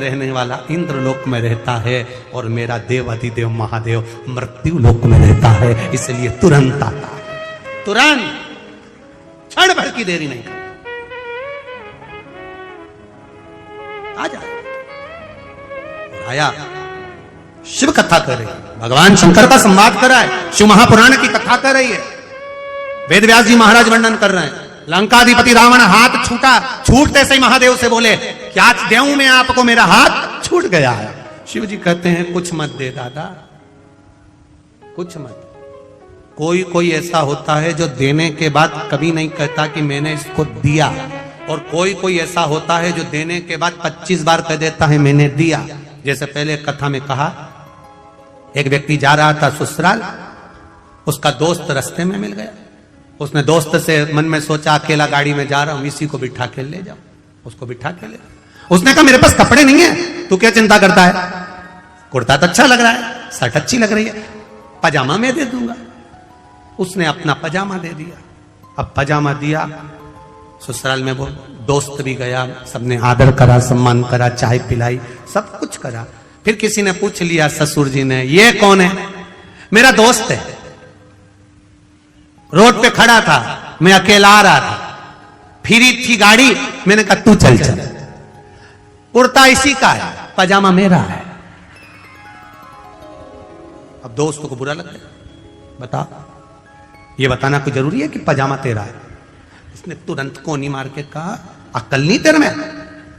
रहने वाला इंद्र लोक में रहता है और मेरा देव अधिदेव महादेव मृत्यु लोक में रहता है, इसलिए तुरंत आता है, तुरंत, क्षण भर की देरी नहीं करता, आ जाए। आया, शिव कथा कर रही है, भगवान शंकर का संवाद कर रहा है, शिव महापुराण की कथा कर रही है, वेद व्यास जी महाराज वर्णन कर रहे हैं। लंकाधिपति रावण हाथ छूटा, छूटते से ही महादेव से बोले क्या देऊं मैं आपको, मेरा हाथ छूट गया है। शिव जी कहते हैं कुछ मत दे दादा, कुछ मत। कोई कोई ऐसा होता है जो देने के बाद कभी नहीं कहता कि मैंने इसको दिया, और कोई कोई ऐसा होता है जो देने के बाद 25 बार कह देता है मैंने दिया। जैसे पहले कथा में कहा, एक व्यक्ति जा रहा था ससुराल, उसका दोस्त रास्ते में मिल गया, उसने दोस्त से मन में सोचा अकेला गाड़ी में जा रहा हूं, इसी को बिठा के ले जाओ, उसको बिठा के ले। उसने कहा मेरे पास कपड़े नहीं है, तू क्या चिंता करता है, कुर्ता तो अच्छा लग रहा है, शर्ट अच्छी लग रही है, पजामा मैं दे दूंगा। उसने अपना पजामा दे दिया। अब पजामा दिया, ससुराल में वो दोस्त भी गया, सबने आदर करा, सम्मान करा, चाय पिलाई, सब कुछ करा। फिर किसी ने पूछ लिया ससुर जी ने, ये कौन है? मेरा दोस्त है, रोड पे खड़ा था, मैं अकेला आ रहा था, फिरी थी गाड़ी, मैंने कहा तू चल चल, कुर्ता इसी का है, पजामा मेरा है। अब दोस्त को बुरा लग गया, बता, ये बताना कोई जरूरी है कि पजामा तेरा है? इसने तुरंत कोनी मार के कहा अक्ल नहीं तेरे में,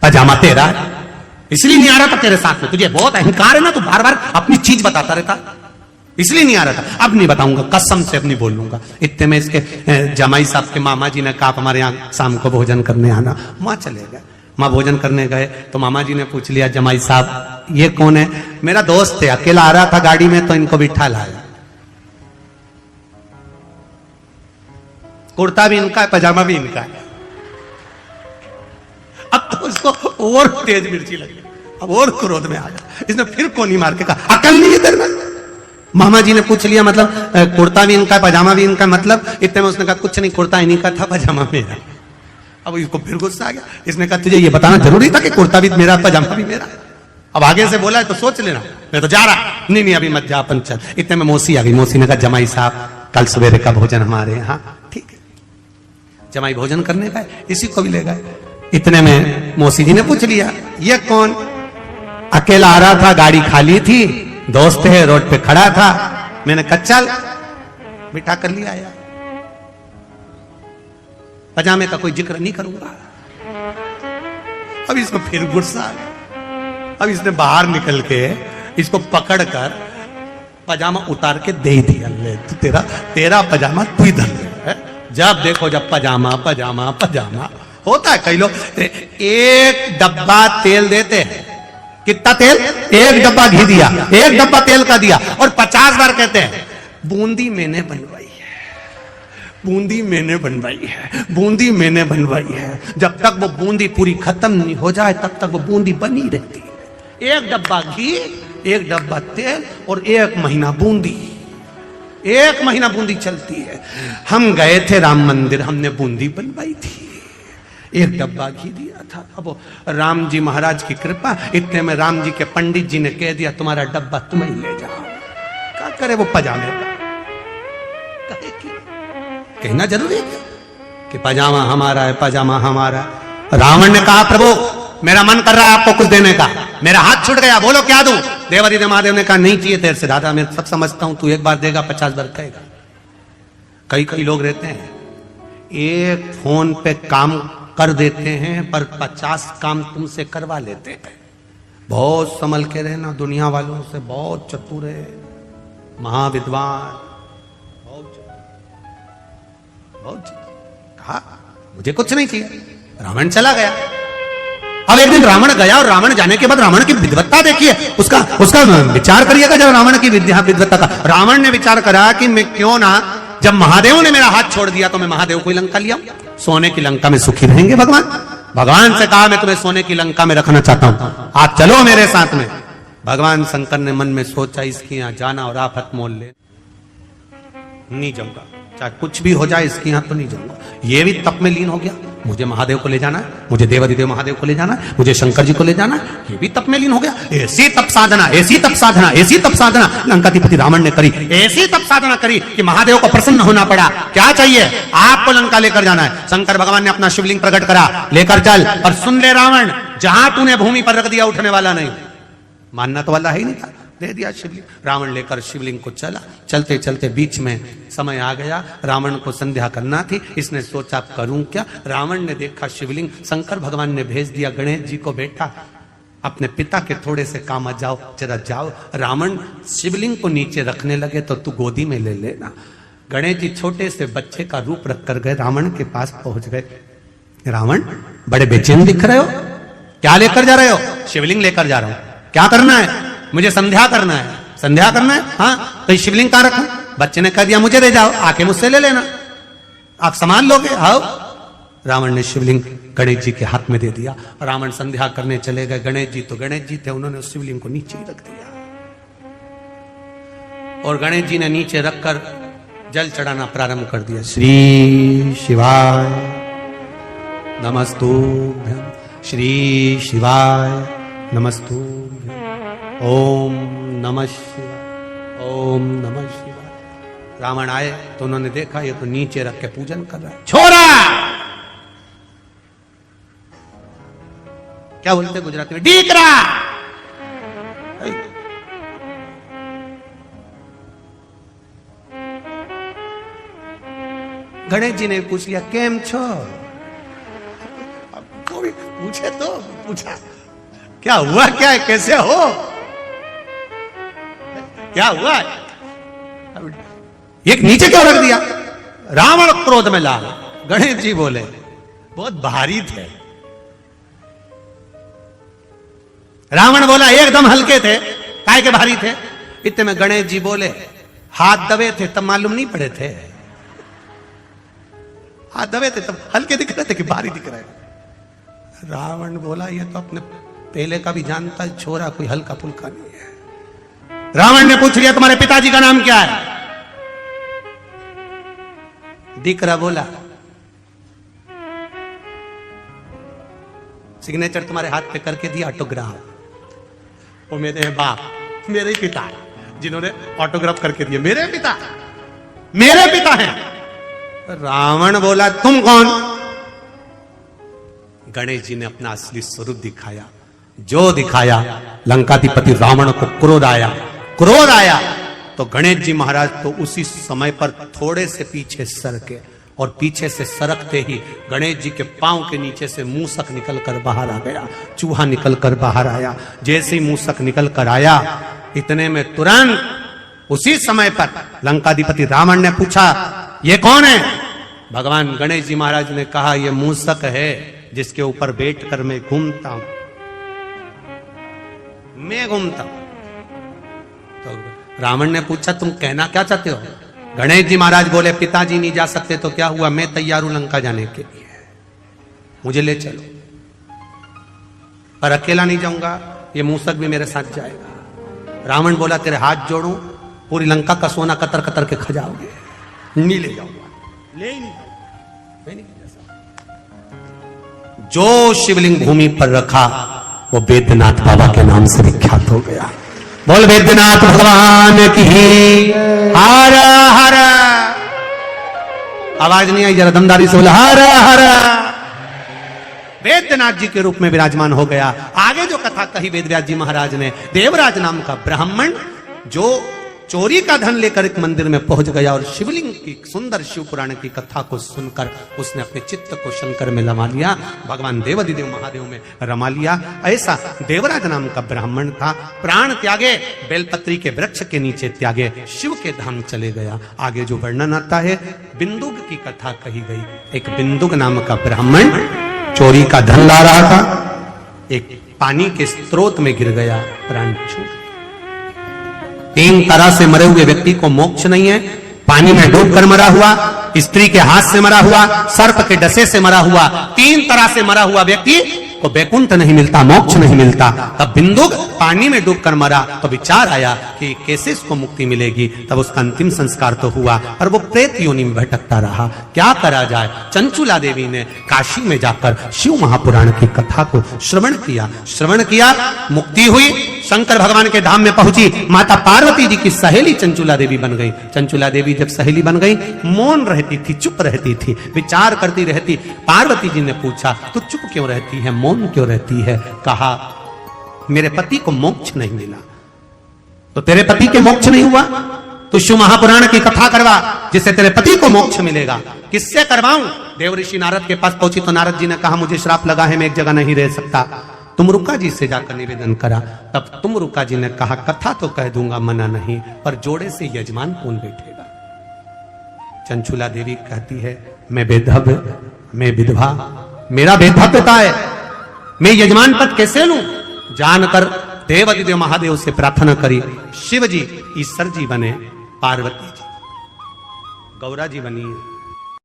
पजामा तेरा है, इसलिए नहीं आ रहा था तेरे साथ में, तुझे बहुत अहंकार है ना, तू बार बार अपनी चीज बताता रहता, इसलिए नहीं आ रहा था। अब नहीं बताऊंगा, कसम से अब नहीं बोलूंगा। इतने में इसके जमाई साहब के मामा जी ने कहा हमारे यहाँ शाम को भोजन करने आना। माँ चले गए, माँ भोजन करने गए तो मामा जी ने पूछ लिया जमाई साहब ये कौन है? मेरा दोस्त है, अकेला आ रहा था गाड़ी में तो इनको बिठा लाया, कुर्ता भी इनका है, पजामा भी इनका है। अब तो इसको और तेज मिर्ची लगी, अब और क्रोध में आ गया, इसने फिर कोनी मार के कहा अकल नहीं है तेरे में? मामा जी ने पूछ लिया मतलब कुर्ता भी इनका, पजामा भी इनका, मतलब? इतने में उसने कहा कुछ नहीं, कुर्ता इन्हीं का था, पजामा मेरा। अब इसको फिर गुस्सा आ गया, इसने कहा तुझे ये बताना जरूरी था कि कुर्ता भी मेरा, पजामा भी मेरा? अब आगे से बोला है तो सोच लेना, मैं तो जा रहा। नहीं नहीं अभी मत जा, अपन चल। इतने में मौसी आ गई, मौसी ने कहा जमाई साहब कल सवेरे का भोजन हमारे यहाँ, ठीक है। जमाई भोजन करने का है, इसी को भी ले गए। इतने में मौसी जी ने पूछ लिया ये कौन? अकेला आ रहा था, गाड़ी खाली थी, दोस्त है, रोड पे खड़ा था, मैंने कहा चल बिठा कर लिया आया। पजामे का कोई जिक्र नहीं करूंगा। अब इसको फिर गुस्सा आ गया, अब इसने बाहर निकल के इसको पकड़ कर पजामा उतार के दे दिया, ले तू तेरा पजामा तू ही धर ले। जब देखो जब पजामा पजामा पजामा होता है। कई लोग एक डब्बा तेल देते हैं, कितना तेल? एक डब्बा घी दिया, एक डब्बा तेल का दिया, और 50 बार कहते हैं बूंदी मैंने बनवाई है, बूंदी मैंने बनवाई है, बूंदी मैंने बनवाई है। जब तक वो बूंदी पूरी खत्म नहीं हो जाए तब तक वो बूंदी बनी रहती है। एक डब्बा घी, एक डब्बा तेल और 1 महीना बूंदी, 1 महीना बूंदी चलती है। हम गए थे राम मंदिर, हमने बूंदी बनवाई थी, 1 डब्बा घी दिया था। अब राम जी महाराज की कृपा, इतने में राम जी के पंडित जी ने कह दिया तुम्हारा डब्बा तुम ही ले जाओ। क्या करे वो पजामे का? कहना जरूरी है कि पजामा हमारा है, पजामा हमारा। रावण ने कहा प्रभु मेरा मन कर रहा है आपको कुछ देने का, मेरा हाथ छूट गया, बोलो क्या दूं? देवादिदेव महादेव ने कहा नहीं चाहिए तेरे से दादा, मैं सब समझता हूं, तू 1 बार देगा 50 बार कहेगा। कई लोग रहते हैं एक फोन पे काम कर देते हैं पर 50 काम तुमसे करवा लेते हैं। बहुत संभल के रहना, दुनिया वालों से बहुत चतुर है, महाविद्वान, बहुत कहा मुझे कुछ नहीं चाहिए। रावण चला गया। अब एक दिन रावण गया और रावण जाने के बाद रावण की विद्वत्ता देखिए, उसका विचार करिएगा। जब रावण की विद्वत्ता का रावण ने विचार करा कि मैं क्यों ना, जब महादेव ने मेरा हाथ छोड़ दिया तो मैं महादेव को लंका लिया, सोने की लंका में सुखी रहेंगे भगवान। भगवान से कहा मैं तुम्हें सोने की लंका में रखना चाहता हूं, आप चलो मेरे साथ में। भगवान शंकर ने मन में सोचा इसके यहां जाना और आफत मोल ले, नहीं जाऊंगा, चाहे कुछ भी हो जाए इसके यहां तो नहीं जाऊंगा। ये भी तप में लीन हो गया, मुझे महादेव को ले जाना, मुझे देवादिदेव महादेव को ले जाना, मुझे शंकर जी को ले जाना। ये भी तप में लीन हो गया। ऐसी तप साधना, ऐसी तप साधना, ऐसी तप साधना लंकाधिपति रावण ने करी, ऐसी तप साधना करी कि महादेव को प्रसन्न होना पड़ा। क्या चाहिए? आपको लंका लेकर जाना है। शंकर भगवान ने अपना शिवलिंग प्रकट करा, लेकर चल। और सुन ले रावण, जहां तूने भूमि पर रख दिया उठने वाला नहीं। मानना तो वाला ही नहीं था, दे दिया शिवलिंग। रावण लेकर शिवलिंग को चला। चलते चलते बीच में समय आ गया, रावण को संध्या करना थी। इसने सोचा करूं क्या। रावण ने देखा शिवलिंग, शंकर भगवान ने भेज दिया गणेश जी को, बेटा अपने पिता के थोड़े से काम आ जाओ, जरा जाओ। रावण शिवलिंग को नीचे रखने लगे तो तू गोदी में ले लेना। गणेश जी छोटे से बच्चे का रूप रख कर गए, रावण के पास पहुंच गए। रावण बड़े बेचैन दिख रहे हो, क्या लेकर जा रहे हो? शिवलिंग लेकर जा रहा हूं। क्या करना है? मुझे संध्या करना है। संध्या करना है? हाँ, तो शिवलिंग कहां रखूं? बच्चे ने कह दिया मुझे दे जाओ, आके मुझसे ले लेना, आप संभाल लोगे। आओ। रावण ने शिवलिंग गणेश जी के हाथ में दे दिया। रावण संध्या करने चले गए। गणेश जी तो गणेश जी थे, उन्होंने उस शिवलिंग को नीचे ही रख दिया। और गणेश जी ने नीचे रखकर जल चढ़ाना प्रारंभ कर दिया। श्री शिवाय नमस्तुभ्यं, श्री शिवाय नमस्तुभ्यं, ओम नमः शिवाय, ओम नमः शिवाय। रावण आए तो उन्होंने देखा ये तो नीचे रख के पूजन कर रहा है। छोरा, क्या बोलते गुजराती में? डीकरा। गणेश जी ने पूछ लिया केम छो? कोई पूछे तो पूछा क्या हुआ, क्या है, कैसे हो, क्या हुआ? एक नीचे क्यों रख दिया? रावण क्रोध में लाल। गणेश जी बोले बहुत भारी थे। रावण बोला एकदम हल्के थे, काहे के भारी थे? इतने में गणेश जी बोले हाथ दबे थे तब मालूम नहीं पड़े थे, हाथ दबे थे तब हल्के दिख रहे थे कि भारी दिख रहे। रावण बोला ये तो अपने पहले का भी जानता है, छोरा कोई हल्का फुल्का नहीं है। रावण ने पूछ लिया तुम्हारे पिताजी का नाम क्या है? दीकरा बोला सिग्नेचर तुम्हारे हाथ पे करके दिया ऑटोग्राफ, वो मेरे बाप, मेरे पिता जिन्होंने ऑटोग्राफ करके दिए, मेरे पिता, मेरे पिता हैं। रावण बोला तुम कौन? गणेश जी ने अपना असली स्वरूप दिखाया। जो दिखाया लंकाधिपति रावण को क्रोध आया। क्रोध आया तो गणेश जी महाराज तो उसी समय पर थोड़े से पीछे सरके, और पीछे से सरकते ही गणेश जी के पांव के नीचे से मूसक निकल कर बाहर आ गया, चूहा निकल कर बाहर आया। जैसे ही मूसक निकल कर आया, इतने में तुरंत उसी समय पर लंकाधिपति रावण ने पूछा ये कौन है? भगवान गणेश जी महाराज ने कहा ये मूसक है जिसके ऊपर बैठकर मैं घूमता हूं, मैं घूमता हूं। तो रावण ने पूछा तुम कहना क्या चाहते हो? गणेश जी महाराज बोले पिताजी नहीं जा सकते तो क्या हुआ, मैं तैयार हूं लंका जाने के लिए, मुझे ले चलो। पर अकेला नहीं जाऊंगा, ये मूसक भी मेरे साथ जाएगा। रावण बोला तेरे हाथ जोड़ूं, पूरी लंका का सोना कतर कतर के खा जाओगे। नहीं ले जाऊंगा, ले ही नहीं जाऊंगा। जो शिवलिंग भूमि पर रखा वो वैद्यनाथ बाबा के नाम से विख्यात हो गया। बोल वैद्यनाथ भगवान की हर हर। आवाज नहीं आई, जरा दमदारी से बोला हर हर। वैद्यनाथ जी के रूप में विराजमान हो गया। आगे जो कथा कही वेदव्यास जी महाराज ने, देवराज नाम का ब्राह्मण जो चोरी का धन लेकर एक मंदिर में पहुंच गया और शिवलिंग की सुंदर शिव पुराण की कथा को सुनकर उसने अपने चित्त को शंकर में रमा लिया, भगवान देवादिदेव महादेव में रमा लिया। ऐसा देवराज नाम का ब्राह्मण था। प्राण त्यागे, बेलपत्री के वृक्ष के नीचे त्यागे, शिव के धाम चले गया। आगे जो वर्णन आता है, बिंदुक की कथा कही गई। एक बिंदुक नाम का ब्राह्मण चोरी का धन ला रहा था, एक पानी के स्रोत में गिर गया, प्राण छूट। 3 तरह से मरे हुए व्यक्ति को मोक्ष नहीं है। पानी में डूबकर मरा हुआ, स्त्री के हाथ से मरा हुआ, सर्प के डसे से मरा हुआ, 3 तरह से मरा हुआ व्यक्ति को वैकुंठ नहीं मिलता, मोक्ष नहीं मिलता। तब बिंदुक पानी में डूबकर मरा तो विचार आया कि कैसे इसको मुक्ति मिलेगी। तब उसका अंतिम संस्कार तो हुआ और वो प्रेत योनि में भटकता रहा। क्या करा जाए? चंचुला देवी ने काशी में जाकर शिव महापुराण की कथा को श्रवण किया, मुक्ति हुई, शंकर भगवान के धाम में पहुंची। माता पार्वती जी की सहेली चंचुला देवी बन गई। चंचुला देवी जब सहेली बन गई, मौन रहती थी, चुप रहती थी, विचार करती रहती। पार्वती जी ने पूछा, तू चुप क्यों रहती है, मौन क्यों रहती है? कहा, मेरे पति को मोक्ष नहीं मिला। तो तेरे पति के मोक्ष नहीं हुआ तो शिव महापुराण की कथा करवा, जिससे तेरे पति को मोक्ष मिलेगा। किससे करवाऊं? देव ऋषि नारद के पास पहुंची तो नारद जी ने कहा, मुझे श्राप लगा है, मैं एक जगह नहीं रह सकता, तुम रुका जी से जाकर निवेदन करा। तब तुम रुका जी ने कहा, कथा तो कह दूंगा, मना नहीं, पर जोड़े से यजमान कौन बैठेगा? चंचुला देवी कहती है, मैं बेधव्य, मैं विधवा, मेरा बेधव्यता है, मैं यजमान पद कैसे लूं? जानकर देवादिदेव महादेव से प्रार्थना करी। शिव जी ईश्वर जी बने, पार्वती जी गौरा जी बनी।